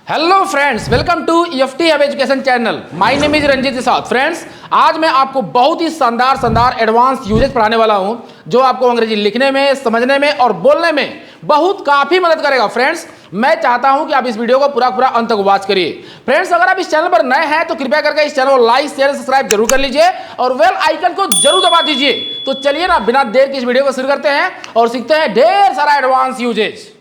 Hello friends, welcome to EFT hub education channel. My name is Ranjeet इसाद। Friends, आज मैं आपको बहुत ही शानदार एडवांस यूजेस पढ़ाने वाला हूं जो आपको अंग्रेजी लिखने में, समझने में और बोलने में बहुत काफ़ी मदद करेगा। फ्रेंड्स, मैं चाहता हूं कि आप इस वीडियो को पूरा अंत तक वॉच करिए। फ्रेंड्स, अगर आप इस चैनल पर नए हैं तो कृपया करके इस चैनल को लाइक शेयर सब्सक्राइब जरूर कर लीजिए और बेल आइकन को जरूर दबा दीजिए। तो चलिए ना, बिना देर के इस वीडियो को शुरू करते हैं और सीखते हैं ढेर सारा एडवांस यूजेस।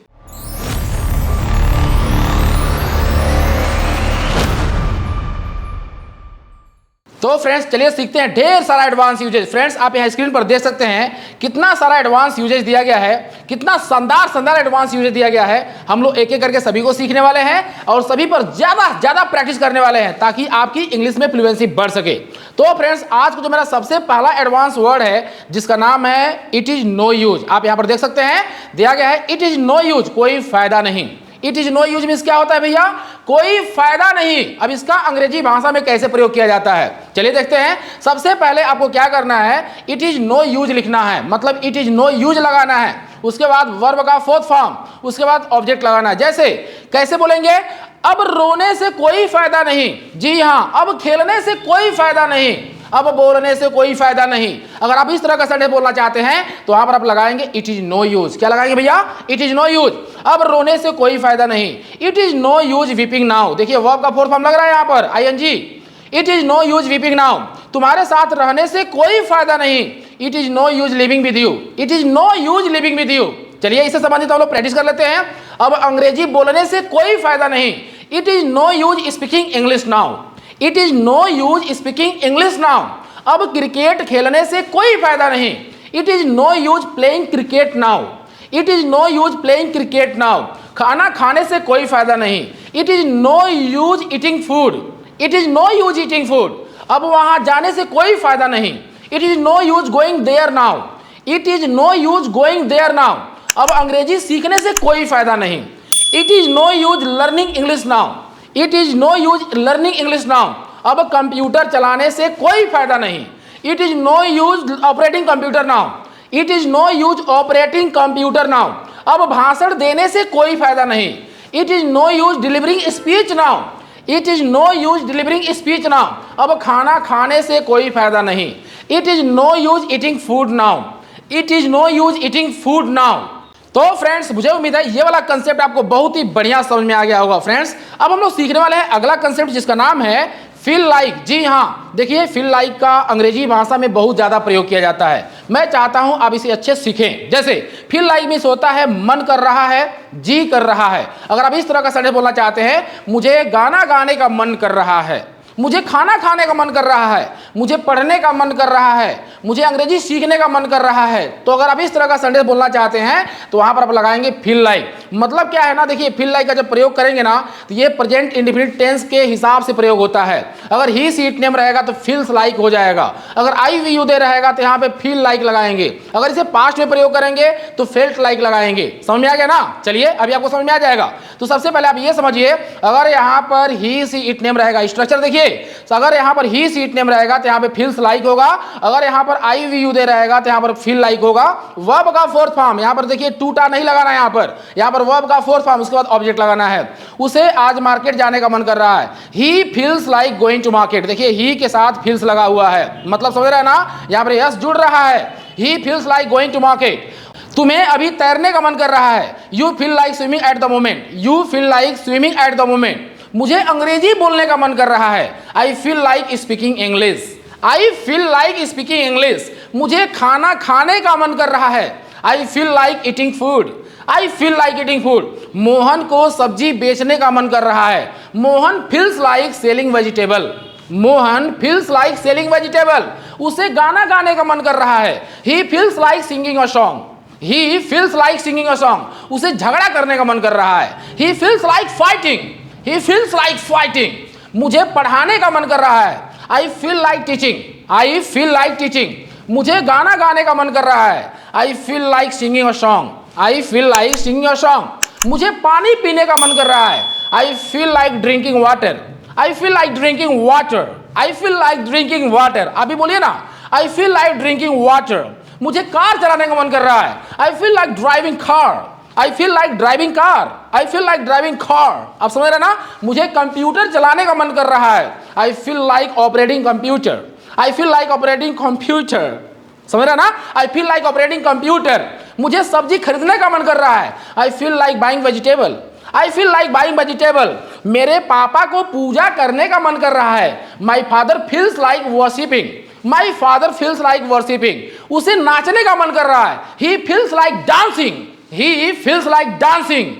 तो फ्रेंड्स, चलिए सीखते हैं ढेर सारा एडवांस यूजेज। फ्रेंड्स, आप यहाँ स्क्रीन पर देख सकते हैं कितना सारा एडवांस यूजेज दिया गया है, कितना शानदार एडवांस यूजेज दिया गया है। हम लोग एक एक करके सभी को सीखने वाले हैं और सभी पर ज्यादा प्रैक्टिस करने वाले हैं ताकि आपकी इंग्लिश में फ्लुएंसी बढ़ सके। तो फ्रेंड्स, आज को जो मेरा सबसे पहला एडवांस वर्ड है जिसका नाम है इट इज नो यूज। आप यहाँ पर देख सकते हैं दिया गया है इट इज नो यूज, कोई फायदा नहीं। It is no use means क्या होता है भैया? कोई फायदा नहीं। अब इसका अंग्रेजी भाषा में कैसे प्रयोग किया जाता है, चलिए देखते हैं। सबसे पहले आपको क्या करना है, इट इज नो यूज लिखना है, मतलब इट इज नो यूज लगाना है। उसके बाद वर्ब का फोर्थ फॉर्म, उसके बाद ऑब्जेक्ट लगाना है। जैसे कैसे बोलेंगे? अब रोने से कोई फायदा नहीं। जी हाँ, अब खेलने से कोई फायदा नहीं, अब बोलने से कोई फायदा नहीं। अगर आप इस तरह का सेंटेंस बोलना चाहते हैं तो वहां पर आप लगाएंगे इट इज नो यूज। क्या लगाएंगे भैया? It is no use. अब रोने से कोई फायदा नहीं, it is no use weeping now. देखिए वर्ब का फोर्थ फॉर्म लग रहा है यहाँ पर ING। It is no use weeping now, तुम्हारे साथ रहने से कोई फायदा नहीं। It is no use living with you, it is no use living with you. चलिए इससे संबंधित हम लोग प्रैक्टिस कर लेते हैं। अब अंग्रेजी बोलने से कोई फायदा नहीं, it is no use speaking English now, it is no use speaking English now. अब क्रिकेट खेलने से कोई फायदा नहीं, it is no use playing cricket now, it is no use playing cricket now. खाना खाने से कोई फायदा नहीं, it is no use eating food, it is no use eating food. अब वहां जाने से कोई फायदा नहीं, it is no use going there now, it is no use going there now. अब अंग्रेजी सीखने से कोई फायदा नहीं, it is no use learning English now, it is no use learning English now. अब कंप्यूटर चलाने से कोई फायदा नहीं, it is no use operating computer now, it is no use operating computer now. अब भाषण देने से कोई फायदा नहीं, it is no use delivering speech now, it is no use delivering speech now. अब खाना खाने से कोई फायदा नहीं, it is no use eating food now, it is no use eating food now. तो फ्रेंड्स, मुझे उम्मीद है ये वाला कंसेप्ट आपको बहुत ही बढ़िया समझ में आ गया होगा। फ्रेंड्स, अब हम लोग सीखने वाले हैं अगला कंसेप्ट जिसका नाम है फील लाइक। जी हाँ, देखिए फील लाइक का अंग्रेजी भाषा में बहुत ज़्यादा प्रयोग किया जाता है। मैं चाहता हूं आप इसे अच्छे सीखें। जैसे फील लाइक मीन्स होता है मन कर रहा है, जी कर रहा है। अगर आप इस तरह का सेंटेंस बोलना चाहते हैं, मुझे गाना गाने का मन कर रहा है, मुझे खाना खाने का मन कर रहा है, मुझे पढ़ने का मन कर रहा है, मुझे अंग्रेजी सीखने का मन कर रहा है, तो अगर आप इस तरह का सेंटेंस बोलना चाहते हैं तो वहां पर आप लगाएंगे फील लाइक। मतलब क्या है ना, देखिए फील लाइक का जब प्रयोग करेंगे ना तो ये प्रेजेंट इंडेफिनिट टेंस के हिसाब से प्रयोग होता है। अगर ही सी इट नेम रहेगा तो फील्स लाइक हो जाएगा, अगर आई वी यू दे रहेगा तो यहाँ पे फील लाइक लगाएंगे, अगर इसे पास्ट में प्रयोग करेंगे तो फेल्ट लाइक लगाएंगे। समझ में आ गया ना? चलिए अभी आपको समझ में आ जाएगा। तो सबसे पहले आप ये समझिए, अगर यहाँ पर ही सी इट नेम रहेगा, स्ट्रक्चर देखिए, तो अगर यहाँ पर ही सी इट नेम रहेगा तो यहाँ पे फील्स लाइक होगा, अगर यहाँ पर आई वी यू दे रहेगा तो यहाँ पर फील लाइक होगा। वर्ब का फोर्थ फॉर्म, यहाँ पर देखिए टूटा नहीं लगाना, यहाँ पर वर्ब का फोर्थ फॉर्म, उसके बाद ऑब्जेक्ट लगाना है। उसे आज मार्केट जाने का मन कर रहा है, he feels like going to market. देखिए ही के साथ फील्स लगा हुआ है, मतलब समझ रहे हैं ना, यहाँ पर यस जुड़ रहा है, he feels like going to market. तुम्हें अभी तैरने का मन कर रहा है, you feel like swimming at the moment, you feel like swimming at the moment. मुझे अंग्रेजी बोलने का मन कर रहा है, I feel like speaking English, I feel like speaking English. मुझे खाना खाने का मन कर रहा है, I feel like eating food, I feel like eating food. Mohan को सब्जी बेचने का मन कर रहा है, Mohan feels like selling vegetable, Mohan feels like selling vegetable. उसे गाना गाने का मन कर रहा है, he feels like singing a song, he feels like singing a song. उसे झगड़ा करने का मन कर रहा है, he feels like fighting, he feels like fighting. मुझे पढ़ाने का मन कर रहा है, I feel like teaching, I feel like teaching. मुझे गाना गाने का मन कर रहा है, I feel like singing a song, I feel like singing a song. मुझे पानी पीने का मन कर रहा है, I feel like drinking water, I feel like drinking water, I feel like drinking water. अभी बोलिए ना, आई फील लाइक ड्रिंकिंग वाटर। मुझे कार चलाने का मन कर रहा है, I feel like driving car, I feel like driving car, I feel like driving car. आप समझ रहे ना, मुझे कंप्यूटर चलाने का मन कर रहा है, I feel like operating computer, I feel like operating computer. समझ रहे ना, आई फील लाइक ऑपरेटिंग कंप्यूटर। मुझे सब्जी खरीदने का मन कर रहा है, I feel like buying vegetable, I feel like buying vegetable. मेरे पापा को पूजा करने का मन कर रहा है, my father feels like worshipping, my father feels like worshipping. उसे नाचने का मन कर रहा है, he feels like dancing, he feels like dancing.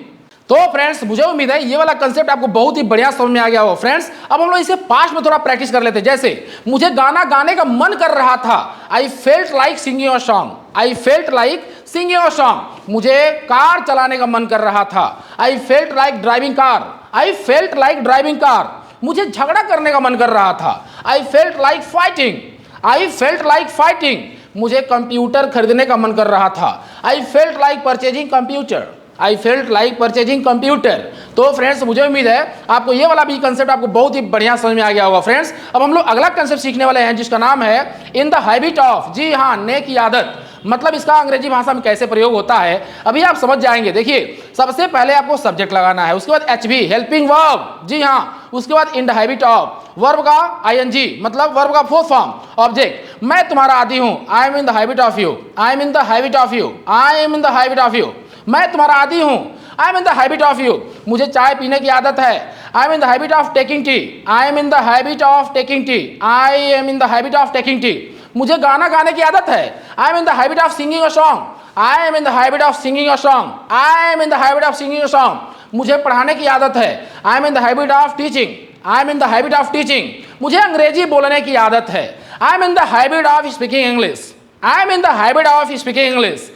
तो फ्रेंड्स, मुझे उम्मीद है ये वाला कंसेप्ट आपको बहुत ही बढ़िया समझ में आ गया होगा। फ्रेंड्स, अब हम लोग इसे पास्ट में थोड़ा प्रैक्टिस कर लेते हैं। जैसे मुझे गाना गाने का मन कर रहा था, I felt like singing a song, I felt like singing a song. मुझे कार चलाने का मन कर रहा था, I felt like driving car, I felt like driving car. मुझे झगड़ा करने का मन कर रहा था, I felt like fighting, I felt like fighting. मुझे कंप्यूटर खरीदने का मन कर रहा था, I felt like purchasing computer, I felt like purchasing computer. तो फ्रेंड्स, मुझे उम्मीद है आपको ये वाला भी कंसेप्ट आपको बहुत ही बढ़िया समझ में आ गया होगा। फ्रेंड्स, अब हम लोग अगला कंसेप्ट सीखने वाले हैं जिसका नाम है इन द हैबिट ऑफ। जी हाँ, नेक की आदत, मतलब इसका अंग्रेजी भाषा में कैसे प्रयोग होता है अभी आप समझ जाएंगे। देखिए, सबसे पहले आपको सब्जेक्ट लगाना है, उसके बाद एचवी हेल्पिंग वर्ब, जी हाँ, उसके बाद in the habit of, verb का आईएनजी मतलब वर्ब का फोर्थ फॉर्म, ऑब्जेक्ट। मैं तुम्हारा आदी हूं, I am in the habit of you, I M in the habit of you, I M in the habit of you. मैं तुम्हारा आदी हूं, I am in the habit of you. मुझे चाय पीने की आदत है, I M in the habit of taking tea, I am in the habit of taking tea, I am in the habit of taking tea. मुझे गाना गाने की आदत है, I M in the habit of singing a song, I M in the habit of singing a song, I M in the habit of singing a song. मुझे पढ़ाने की आदत है, I M in the habit of teaching, I am in the habit of teaching. मुझे अंग्रेजी बोलने की आदत है, I M in the habit of speaking English, I am in the habit of speaking English.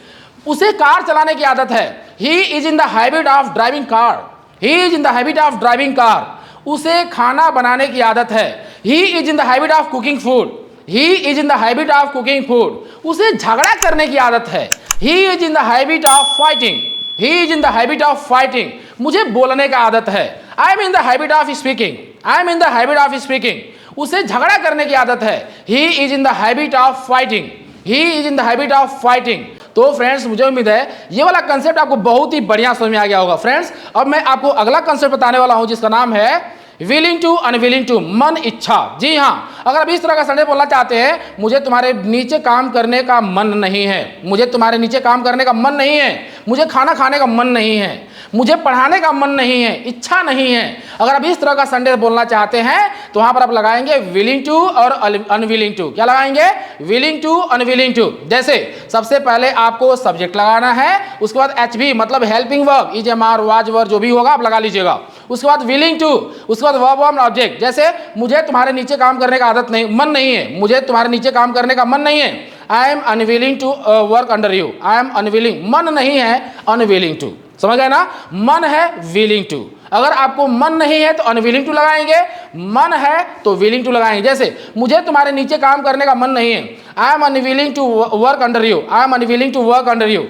उसे कार चलाने की आदत है, he is in the habit of driving car, he is in the habit of driving car. उसे खाना बनाने की आदत है, he is in the habit of cooking food, he is in the habit of cooking food. उसे झगड़ा करने की आदत है, he is in the habit of fighting, he is in the habit of fighting. मुझे बोलने का आदत है, I M in the habit of speaking, I am in the habit of speaking. उसे झगड़ा करने की आदत है, he is in the habit of fighting, he is in the habit of fighting. तो फ्रेंड्स, मुझे उम्मीद है ये वाला कंसेप्ट आपको बहुत ही बढ़िया समझ में आ गया होगा। फ्रेंड्स, अब मैं आपको अगला कंसेप्ट बताने वाला हूं जिसका नाम है विलिंग टू अनविलिंग टू, मन इच्छा। जी हाँ, अगर आप इस तरह का संदेश बोलना चाहते हैं, मुझे तुम्हारे नीचे काम करने का मन नहीं है, मुझे तुम्हारे नीचे काम करने का मन नहीं है, मुझे खाना खाने का मन नहीं है, मुझे पढ़ाने का मन नहीं है, इच्छा नहीं है। अगर आप इस तरह का संदेश बोलना चाहते हैं तो वहां पर आप लगाएंगे विलिंग टू और अनविलिंग टू। क्या लगाएंगे? Willing to unwilling to. जैसे सबसे पहले आपको सब्जेक्ट लगाना है, उसके बाद एचवी मतलब helping verb, is am are was were जो भी होगा आप लगा लीजिएगा। उसके बाद विलिंग टू, उसके बाद वर्ब और ऑब्जेक्ट। जैसे मुझे तुम्हारे नीचे काम करने का आदत नहीं, मन नहीं है, मुझे तुम्हारे नीचे काम करने का मन नहीं है। I am unwilling to work under you, I am unwilling, मन नहीं है, अनविलिंग टू। समझ गए ना? मन है, विलिंग टू। अगर आपको मन नहीं है तो अनविलिंग टू लगाएंगे, मन है तो विलिंग टू लगाएंगे। जैसे मुझे तुम्हारे नीचे काम करने का मन नहीं है, I am unwilling to work under you, I am unwilling to work under you.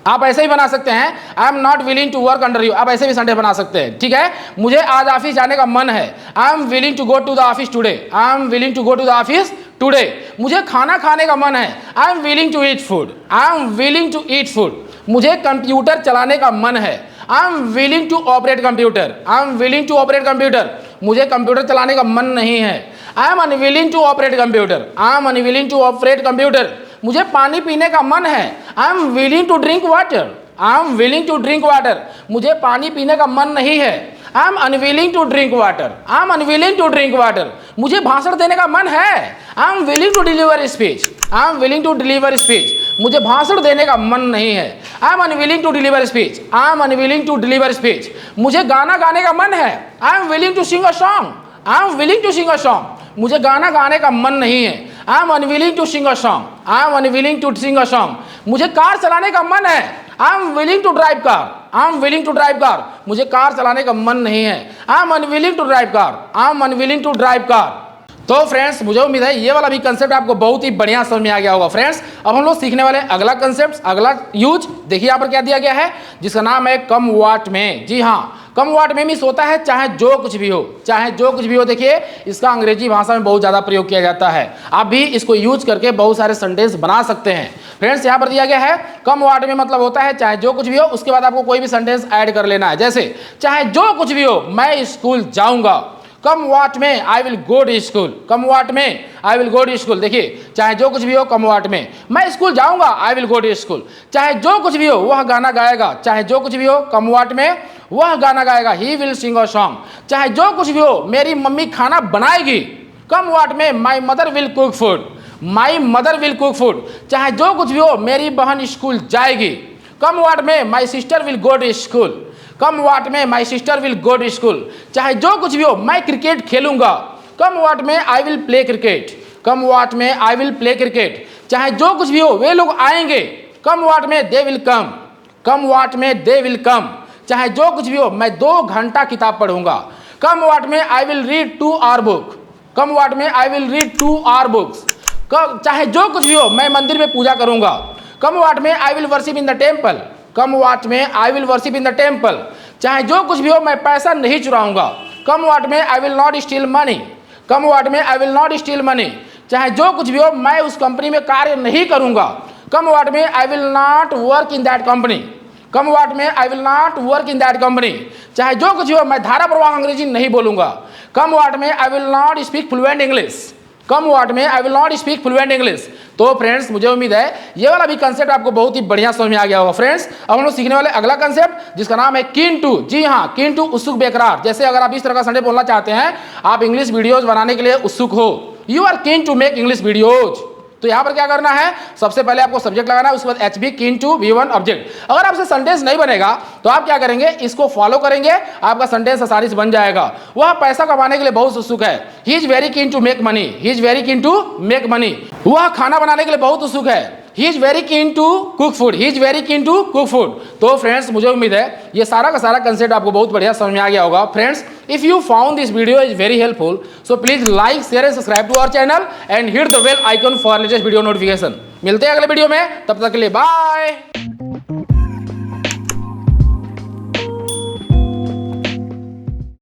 आप ऐसे ही बना सकते हैं, I am not willing to work under you, आप ऐसे भी संडे बना सकते हैं। ठीक है, मुझे आज ऑफिस जाने का मन है, I am willing to go to the office today, I am willing to go to the office today. मुझे खाना खाने का मन है, I am willing to eat food, I am willing to eat food. मुझे कंप्यूटर चलाने का मन है, I am willing to operate computer, I am willing to operate computer. मुझे कंप्यूटर चलाने का मन नहीं है, I am unwilling to operate computer, I am unwilling to operate computer. मुझे पानी पीने का मन है, I am willing to drink water, I am willing to drink water. मुझे पानी पीने का मन नहीं है, I am unwilling to drink water, I am unwilling to drink water. मुझे भाषण देने का मन है, I am willing to deliver speech, I am willing to deliver speech. मुझे भाषण देने का मन नहीं है, I am unwilling to deliver speech, I am unwilling to deliver speech. मुझे गाना गाने का मन है, I am willing to sing a song, I am willing to sing a song. मुझे गाना गाने का मन नहीं है, I am unwilling to sing a song, I am unwilling to sing a song. मुझे कार चलाने का मन है, I am willing to drive car, I am willing to drive car. मुझे कार चलाने का मन नहीं है, I am unwilling to drive car, I am unwilling to drive car. तो फ्रेंड्स, मुझे उम्मीद है ये वाला भी कंसेप्ट आपको बहुत ही बढ़िया समझ में आ गया होगा। फ्रेंड्स, अब हम लोग सीखने वाले अगला कंसेप्ट, अगला यूज। देखिए यहाँ पर क्या दिया गया है जिसका नाम है कम वाट में। जी हाँ, कम व्हाट में मीन्स होता है चाहे जो कुछ भी हो, चाहे जो कुछ भी हो। देखिए इसका अंग्रेजी भाषा में बहुत ज़्यादा प्रयोग किया जाता है, आप भी इसको यूज करके बहुत सारे सेंटेंस बना सकते हैं। फ्रेंड्स यहाँ पर दिया गया है कम व्हाट में मतलब होता है चाहे जो कुछ भी हो, उसके बाद आपको कोई भी सेंटेंस ऐड कर लेना है। जैसे चाहे जो कुछ भी हो मैं स्कूल जाऊंगा, come what may I will go to school, come what may I will go to school. देखिए चाहे जो कुछ भी हो कम व्हाट में मैं स्कूल जाऊंगा, I will go to school. चाहे जो कुछ भी हो वह गाना गाएगा, चाहे जो कुछ भी हो कम व्हाट में वह गाना गाएगा, he will sing a song. चाहे जो कुछ भी हो मेरी मम्मी खाना बनाएगी, कम what may my mother will cook food, my mother will cook food. चाहे जो कुछ भी हो मेरी बहन स्कूल जाएगी, come what may my sister will go to school, come what may my sister will go to school. चाहे जो कुछ भी हो मैं क्रिकेट खेलूंगा, कम what may I will play cricket, come what may I will play cricket. चाहे जो कुछ भी हो वे लोग आएंगे, कम व्हाट में they will come, come what में दे विल कम। चाहे जो कुछ भी हो मैं 2 घंटा किताब पढ़ूंगा, come what may I will read 2 hour book, come what may I will read 2 hour books. चाहे जो कुछ भी हो मैं मंदिर में पूजा करूंगा, come what may I will worship in the temple, come what may I will worship in the temple. चाहे जो कुछ भी हो मैं पैसा नहीं चुराऊंगा, come what may I will not steal money, come what may I will not steal money. चाहे जो कुछ भी हो मैं उस कंपनी में कार्य नहीं करूंगा, come what may I will not work in that company, come what may I will not work in that company. चाहे जो कुछ भी हो मैं धारा प्रवाह अंग्रेजी नहीं बोलूंगा, come what may I will not speak fluent English, come what may I will not speak fluent English. तो फ्रेंड्स मुझे उम्मीद है ये वाला भी कंसेप्ट आपको बहुत ही बढ़िया समझ में आ गया होगा। फ्रेंड्स अब हम लोग सीखने वाले अगला कंसेप्ट जिसका नाम है कीन टू। जी हाँ, कीन टू उत्सुक बेकरार। जैसे अगर आप इस तरह का सेंटेंस बोलना चाहते हैं, आप इंग्लिश वीडियोज बनाने के लिए उत्सुक हो, you are keen to make English videos, तो यहाँ पर क्या करना है, सबसे पहले आपको सब्जेक्ट लगाना है, उसके बाद HB keen to V1 object. अगर आपसे सेंटेंस नहीं बनेगा तो आप क्या करेंगे, इसको फॉलो करेंगे, आपका सेंटेंस आसानी से बन जाएगा। वह पैसा कमाने के लिए बहुत उत्सुक है, he is very keen to make money, he is very keen to make money. वह खाना बनाने के लिए बहुत उत्सुक है, he is very keen to cook food, he is very keen to cook food. तो फ्रेंड्स मुझे उम्मीद है ये सारा का सारा कंसेप्ट आपको बहुत बढ़िया समझ में आ गया होगा। Friends if you found this video is very helpful, so please like share and subscribe to our channel and hit the bell icon for latest video notification. मिलते हैं अगले वीडियो में, तब तक के लिए बाय।